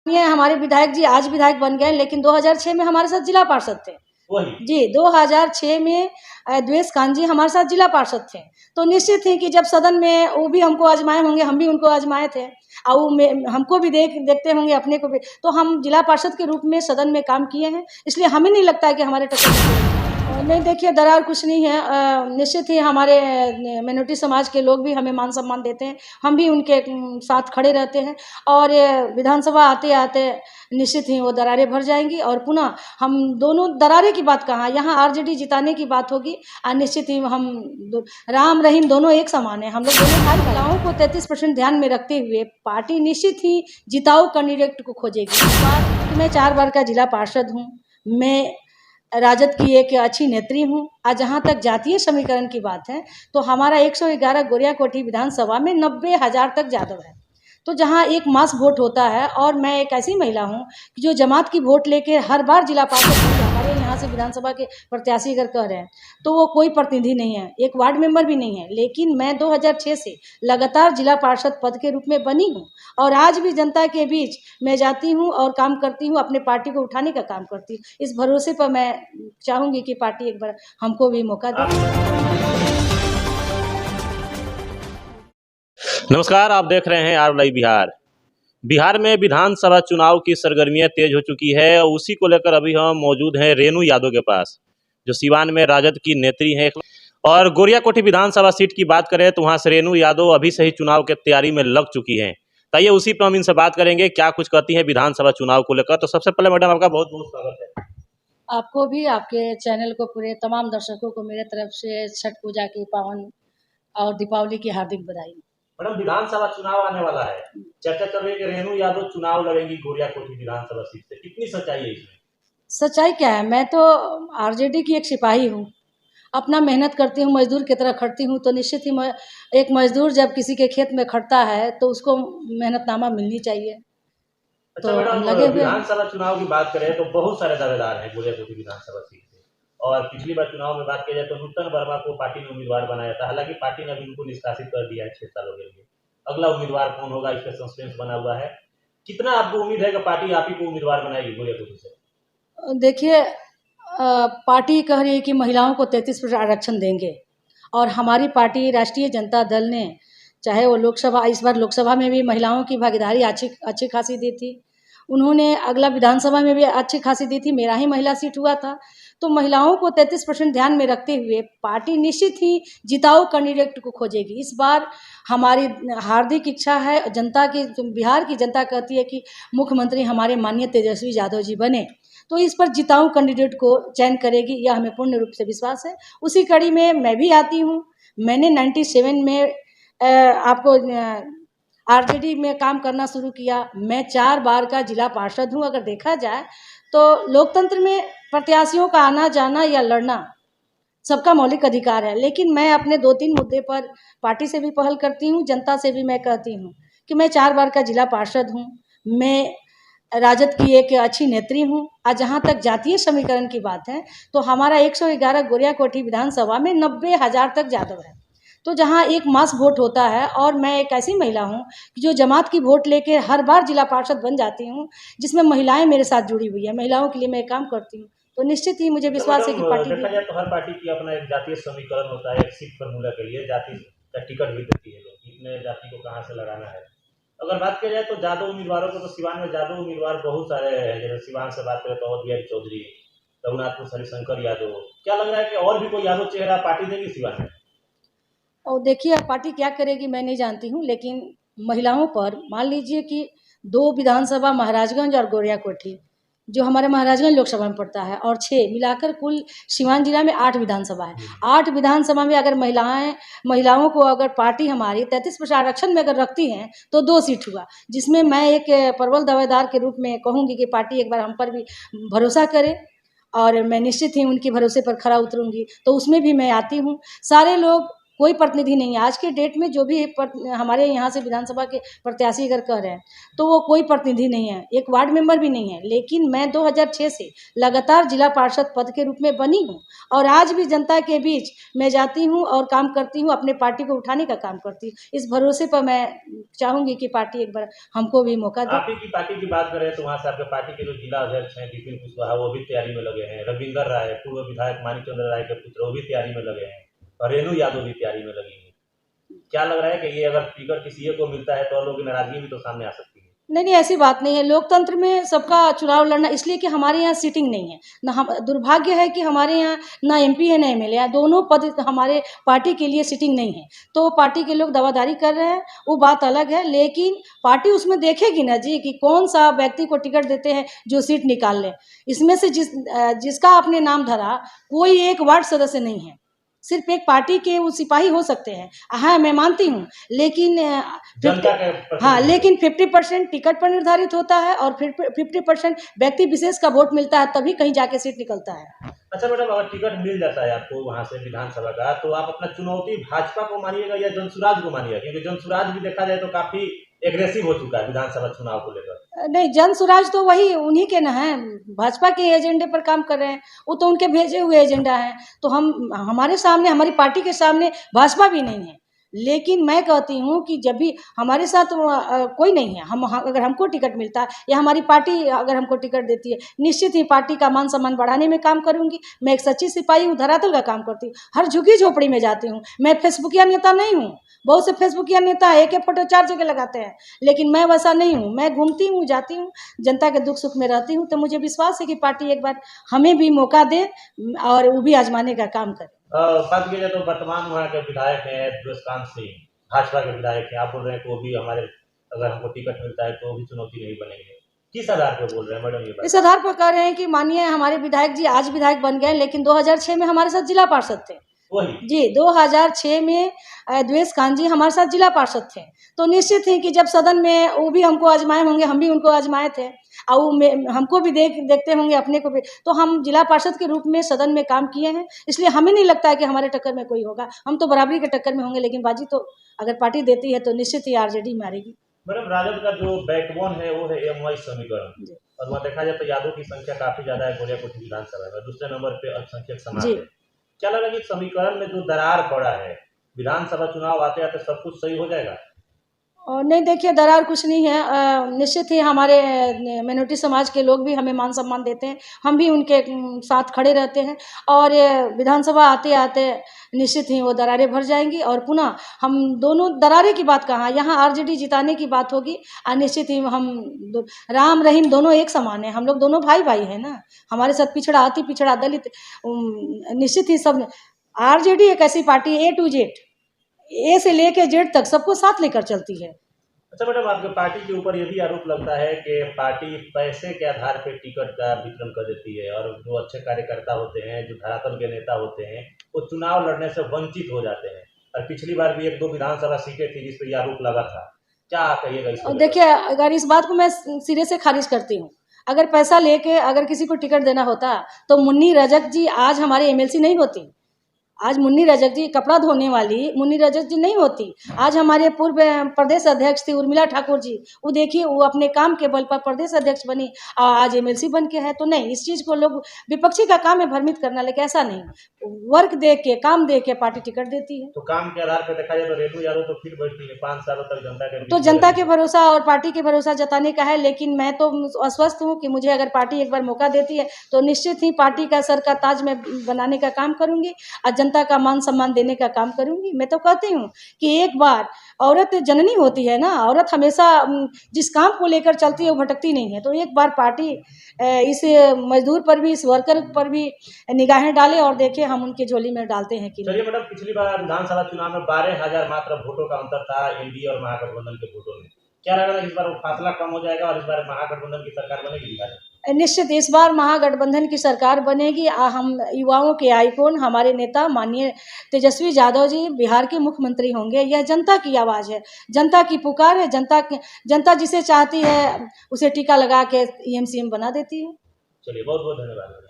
ये हमारे विधायक जी आज विधायक बन गए, लेकिन 2006 में हमारे साथ जिला पार्षद थे। जी 2006 में द्वेष कांत जी हमारे साथ जिला पार्षद थे। तो निश्चित ही कि जब सदन में वो भी हमको आजमाए होंगे, हम भी उनको आजमाए थे और वो हमको भी देखते होंगे, अपने को भी। तो हम जिला पार्षद के रूप में सदन में काम किए हैं, इसलिए हमें नहीं लगता है कि हमारे टक्कर नहीं। देखिए, दरार कुछ नहीं है। निश्चित ही हमारे मिनोरिटी समाज के लोग भी हमें मान सम्मान देते हैं, हम भी उनके साथ खड़े रहते हैं। और विधानसभा आते आते निश्चित ही वो दरारें भर जाएंगी और पुनः हम दोनों दरारें की बात कहाँ, यहाँ आरजेडी जिताने की बात होगी। और निश्चित ही हम राम रहीम दोनों एक समान है, हम लोग दोनों भाई। महिलाओं को 33% ध्यान में रखते हुए पार्टी निश्चित ही जिताऊ कैंडिडेट को खोजेगी। इस बार मैं 4 बार का जिला पार्षद हूँ, मैं राजद की एक अच्छी नेत्री हूँ। आज जहाँ तक जातीय समीकरण की बात है तो हमारा 111 गोरियाकोठी विधानसभा में 90,000 तक जादव है। तो जहाँ एक मास वोट होता है और मैं एक ऐसी महिला हूँ कि जो जमात की वोट लेके हर बार जिला पार्षद हमारे यहाँ से विधानसभा के प्रत्याशी अगर कह रहे हैं तो वो कोई प्रतिनिधि नहीं है, एक वार्ड मेंबर भी नहीं है। लेकिन मैं 2006 से लगातार जिला पार्षद पद के रूप में बनी हूँ और आज भी जनता के बीच मैं जाती हूँ और काम करती हूँ, अपने पार्टी को उठाने का काम करती हूँ। इस भरोसे पर मैं चाहूँगी कि पार्टी एक बार हमको भी मौका दे। नमस्कार, आप देख रहे हैं आर लाइव बिहार। बिहार में विधानसभा चुनाव की सरगर्मियां तेज हो चुकी है और उसी को लेकर अभी हम मौजूद हैं रेणु यादव के पास, जो सिवान में राजद की नेत्री हैं। और गोरियाकोठी विधानसभा सीट की बात करें तो वहां से रेणु यादव अभी से ही चुनाव के तैयारी में लग चुकी हैं। ताइए उसी पर हम इनसे बात करेंगे, क्या कुछ कहती हैं विधानसभा चुनाव को लेकर। तो सबसे पहले मैडम आपका बहुत बहुत स्वागत है। आपको भी, आपके चैनल को, पूरे तमाम दर्शकों को मेरे तरफ से छठ पूजा की पावन और दीपावली की हार्दिक बधाई। मैडम, विधानसभा चुनाव आने वाला है, चर्चा चल रही है कि रेणु यादव चुनाव लड़ेंगी गोरियाकोठी विधानसभा सीट से, कितनी सच्चाई है इसमें? सच्चाई क्या है, मैं तो आरजेडी की एक सिपाही हूँ, अपना मेहनत करती हूँ, मजदूर की तरह खटती हूँ। तो निश्चित ही एक मजदूर जब किसी के खेत में खटता है तो उसको मेहनतनामा मिलनी चाहिए। अच्छा तो मैडम, लगे हुए विधानसभा चुनाव की बात करें तो बहुत सारे दावेदार हैं गोरियाकोठी विधानसभा सीट से। और पिछली बार चुनाव में बात की जाए तो नूतन वर्मा को पार्टी ने उम्मीदवार बनाया था, हालांकि पार्टी ने अभी उनको निष्कासित कर दिया है 6 सालों के लिए। अगला उम्मीदवार कौन होगा, इस पर सस्पेंस बना हुआ है। कितना आपको उम्मीद है कि पार्टी आप ही को उम्मीदवार बनाएगी गोरियाकोठी से? देखिए, पार्टी कह रही है कि महिलाओं को 33% आरक्षण देंगे और हमारी पार्टी राष्ट्रीय जनता दल ने, चाहे वो लोकसभा, इस बार लोकसभा में भी महिलाओं की भागीदारी अच्छी खासी दी थी, उन्होंने अगला विधानसभा में भी अच्छी खासी दी थी, मेरा ही महिला सीट हुआ था। तो महिलाओं को 33% ध्यान में रखते हुए पार्टी निश्चित ही जिताऊ कैंडिडेट को खोजेगी। इस बार हमारी हार्दिक इच्छा है, जनता की, बिहार की जनता कहती है कि मुख्यमंत्री हमारे माननीय तेजस्वी यादव जी बने, तो इस पर जिताऊ कैंडिडेट को चयन करेगी, यह हमें पूर्ण रूप से विश्वास है। उसी कड़ी में मैं भी आती हूँ। मैंने 97 में आपको आरजेडी में काम करना शुरू किया। मैं 4 बार का जिला पार्षद हूँ। अगर देखा जाए तो लोकतंत्र में प्रत्याशियों का आना जाना या लड़ना सबका मौलिक अधिकार है, लेकिन मैं अपने 2-3 मुद्दे पर पार्टी से भी पहल करती हूँ, जनता से भी मैं कहती हूँ कि मैं 4 बार का जिला पार्षद हूँ, मैं राजद की एक अच्छी नेत्री हूँ। आज जहाँ तक जातीय समीकरण की बात है तो हमारा 111 गोरियाकोठी विधानसभा में 90,000 तक जादव है। तो जहाँ एक मास वोट होता है और मैं एक ऐसी महिला हूँ कि जो जमात की वोट लेके हर बार जिला पार्षद बन जाती हूँ, जिसमें महिलाएं मेरे साथ जुड़ी हुई है, महिलाओं के लिए मैं काम करती हूँ। तो निश्चित ही मुझे विश्वास है कि पार्टी देखा जाए तो हर पार्टी की अपना एक जातीय समीकरण होता है, एक सीट फॉर्मूला के लिए जाति का टिकट भी देती है लोग, इतने जाति को कहाँ से लगाना है। अगर बात की जाए तो जादव उम्मीदवारों को, तो सिवान में जादव उम्मीदवार बहुत सारे हैं। जैसे सिवान से बात करें तो अवध बिहारी चौधरी, रघुनाथपुर हरिशंकर यादव। क्या लग रहा है कि और भी कोई यादव चेहरा पार्टी देगी सिवान में? और देखिए, अब पार्टी क्या करेगी मैं नहीं जानती हूँ, लेकिन महिलाओं पर मान लीजिए कि 2 विधानसभा महाराजगंज और गोरियाकोठी, जो हमारे महाराजगंज लोकसभा में पड़ता है, और 6 मिलाकर कुल सिवान जिला में 8 विधानसभा है। 8 विधानसभा में अगर महिलाओं को अगर पार्टी हमारी 33% आरक्षण में अगर रखती हैं तो 2 सीट हुआ, जिसमें मैं एक प्रबल दावेदार के रूप में कहूँगी कि पार्टी एक बार हम पर भी भरोसा करे और मैं निश्चित ही उनके भरोसे पर खरा उतरूँगी। तो उसमें भी मैं आती हूँ। सारे लोग कोई प्रतिनिधि नहीं है। आज के डेट में जो भी हमारे यहाँ से विधानसभा के प्रत्याशी अगर कह रहे हैं तो वो कोई प्रतिनिधि नहीं है, एक वार्ड मेंबर भी नहीं है। लेकिन मैं 2006 से लगातार जिला पार्षद पद के रूप में बनी हूँ और आज भी जनता के बीच मैं जाती हूँ और काम करती हूँ, अपने पार्टी को उठाने का काम करती हूँ। इस भरोसे पर मैं चाहूँगी कि पार्टी एक बार हमको भी मौका दे। आप ही की पार्टी की बात करें तो वहाँ से आपके पार्टी के जो जिला अध्यक्ष हैं विपिन कुशवाहा वो भी तैयारी में लगे हैं, रविंदर राय पूर्व विधायक मानिकचंद्र राय के पुत्र वो भी तैयारी में लगे हैं और रेणु यादव भी तैयारी में लगी है। क्या लग रहा है कि ये अगर टिकट किसी एक को मिलता है तो और लोगों की नाराजगी भी तो सामने आ सकती है? नहीं, ऐसी बात नहीं है। लोकतंत्र में सबका चुनाव लड़ना, इसलिए कि हमारे यहाँ सीटिंग नहीं है ना। हम दुर्भाग्य है कि हमारे यहाँ ना एमपी है ना एमएलए है, दोनों पद हमारे पार्टी के लिए सीटिंग नहीं है। तो पार्टी के लोग दावादारी कर रहे हैं, वो बात अलग है। लेकिन पार्टी उसमें देखेगी ना जी कि कौन सा व्यक्ति को टिकट देते हैं जो सीट निकाल ले। इसमें से जिसका आपने नाम धरा कोई एक वार्ड सदस्य नहीं है, सिर्फ एक पार्टी के वो सिपाही हो सकते हैं। हाँ, मैं मानती हूँ, लेकिन हाँ, लेकिन 50% टिकट पर निर्धारित होता है और फिर 50% व्यक्ति विशेष का वोट मिलता है, तभी कहीं जाके सीट निकलता है। अच्छा मैडम, अगर टिकट मिल जाता है आपको वहाँ से विधानसभा का तो आप अपना चुनौती भाजपा को मानिएगा या जनसुराज को मानिएगा? क्योंकि जनसुराज भी देखा जाए तो काफी एग्रेसिव हो चुका है विधानसभा चुनाव को लेकर। नहीं, जनसुराज तो वही उन्हीं के ना है, भाजपा के एजेंडे पर काम कर रहे हैं, वो तो उनके भेजे हुए एजेंडा है। तो हमारे सामने, हमारी पार्टी के सामने भाजपा भी नहीं है। लेकिन मैं कहती हूँ कि जब भी हमारे साथ कोई नहीं है, अगर हमको टिकट मिलता है या हमारी पार्टी अगर हमको टिकट देती है, निश्चित ही पार्टी का मान सम्मान बढ़ाने में काम करूँगी। मैं एक सच्ची सिपाही हूँ, धरातल का काम करती हूँ, हर झुग्गी झोपड़ी में जाती हूँ। मैं फेसबुकिया नेता नहीं हूँ। बहुत से फेसबुकिया नेता एक फोटो 4 जगह लगाते हैं, लेकिन मैं वैसा नहीं हूँ। मैं घूमती हूँ, जाती हूँ, जनता के दुख सुख में रहती हूँ। तो मुझे विश्वास है कि पार्टी एक बार हमें भी मौका दे और वो भी आजमाने का काम करे। बात की जाए तो वर्तमान वहाँ के विधायक हैं दुष्कांत सिंह, भाजपा के विधायक हैं। आप बोल रहे हैं कि वो भी हमारे, अगर हमको टिकट मिलता है तो भी चुनौती नहीं बनेंगे। किस आधार पर बोल रहे हैं मैडम ये बात? इस आधार पर कह रहे हैं कि मानिए हमारे विधायक जी आज विधायक बन गए, लेकिन 2006 में हमारे साथ जिला पार्षद थे। जी, 2006 में द्वेष कांत जी हमारे साथ जिला पार्षद थे। तो निश्चित ही कि जब सदन में वो भी हमको आजमाए होंगे, हम भी उनको आजमाए थे और वो हमको भी देखते होंगे, अपने को भी। तो हम जिला पार्षद के रूप में सदन में काम किए हैं, इसलिए हमें नहीं लगता है कि हमारे टक्कर में कोई होगा। हम तो बराबरी के टक्कर में होंगे, लेकिन बाजी तो अगर पार्टी देती है तो निश्चित ही आरजेडी मारेगी। मैडम, राजद का जो बैकबोन है वो है एम समीकरण, और वहाँ देखा जाए तो यादव की संख्या काफी ज्यादा है गोरियाकोट विधानसभा में। दूसरे नंबर पे अल्पसंख्यक समाज है। क्या लगा कि समीकरण में जो दरार पड़ा है, विधानसभा चुनाव आते आते सब कुछ सही हो जाएगा? और नहीं, देखिए दरार कुछ नहीं है। निश्चित ही हमारे मिनोरिटी समाज के लोग भी हमें मान सम्मान देते हैं, हम भी उनके साथ खड़े रहते हैं और विधानसभा आते आते निश्चित ही वो दरारें भर जाएंगी। और पुनः हम दोनों, दरारें की बात कहाँ, यहाँ आरजेडी जिताने की बात होगी। और निश्चित ही हम राम रहीम दोनों एक समान है, हम लोग दोनों भाई भाई हैं ना। हमारे साथ पिछड़ा, अति पिछड़ा, दलित, निश्चित ही सब। आरजेडी एक ऐसी पार्टी A to Z, ए से लेके जेड तक सबको साथ लेकर चलती है। अच्छा मैडम, आपके पार्टी के ऊपर ये भी आरोप लगता है कि पार्टी पैसे के आधार पर टिकट का वितरण कर देती है और जो अच्छे कार्यकर्ता होते हैं, जो धरातल के नेता होते हैं, वो चुनाव लड़ने से वंचित हो जाते हैं। और पिछली बार भी 1-2 विधानसभा सीटें थी जिस पर ये आरोप लगा था। क्या कहिएगा इस पर? देखिए, अगर इस बात को मैं सिरे से खारिज करती हूँ। अगर पैसा लेके अगर किसी को टिकट देना होता तो मुन्नी रजक जी आज हमारे एमएलसी नहीं होती। आज मुन्नी रजक जी, कपड़ा धोने वाली मुन्नी रजक जी नहीं होती। आज हमारे पूर्व प्रदेश अध्यक्ष थी उर्मिला ठाकुर जी, वो देखिए वो अपने काम के बल पर प्रदेश अध्यक्ष बनी और आज एमएलसी बन के है। तो नहीं, इस चीज़ को लोग, विपक्षी का काम है भ्रमित करना, लेकिन ऐसा नहीं। वर्क देख के, काम देख के पार्टी टिकट देती है। तो काम के आधार पर देखा जाए तो रेणु यादव तो फिर बैठती है 5 सालों तक जनता के, तो जनता के भरोसा और पार्टी के भरोसा जताने का है। लेकिन मैं तो आश्वस्त हूँ कि मुझे अगर पार्टी एक बार मौका देती है तो निश्चित ही पार्टी का सर का ताज में बनाने का काम करूंगी और जनता का मान सम्मान देने का काम करूंगी। मैं तो कहती हूँ कि एक बार औरत जननी होती है ना, औरत हमेशा जिस काम को लेकर चलती है वो भटकती नहीं है। तो एक बार पार्टी इस मजदूर पर भी, इस वर्कर पर भी निगाहें डाले और देखे हम उनके झोली में डालते हैं कि। चलिए मैडम, पिछली बार विधानसभा चुनाव में 12,000 मात्र वोटों का अंतर था एनडीए और महागठबंधन के वोटों में। क्या लग रहा है इस बार वो फासला कम हो जाएगा और इस बार महागठबंधन की सरकार बनेगी बिहार में? निश्चित इस बार महागठबंधन की सरकार बनेगी। हम युवाओं के आइकॉन, हमारे नेता माननीय तेजस्वी यादव जी बिहार के मुख्यमंत्री होंगे। यह जनता की आवाज़ है, जनता की पुकार है। जनता जिसे चाहती है उसे टीका लगा के EM CM बना देती है। चलिए, बहुत बहुत धन्यवाद।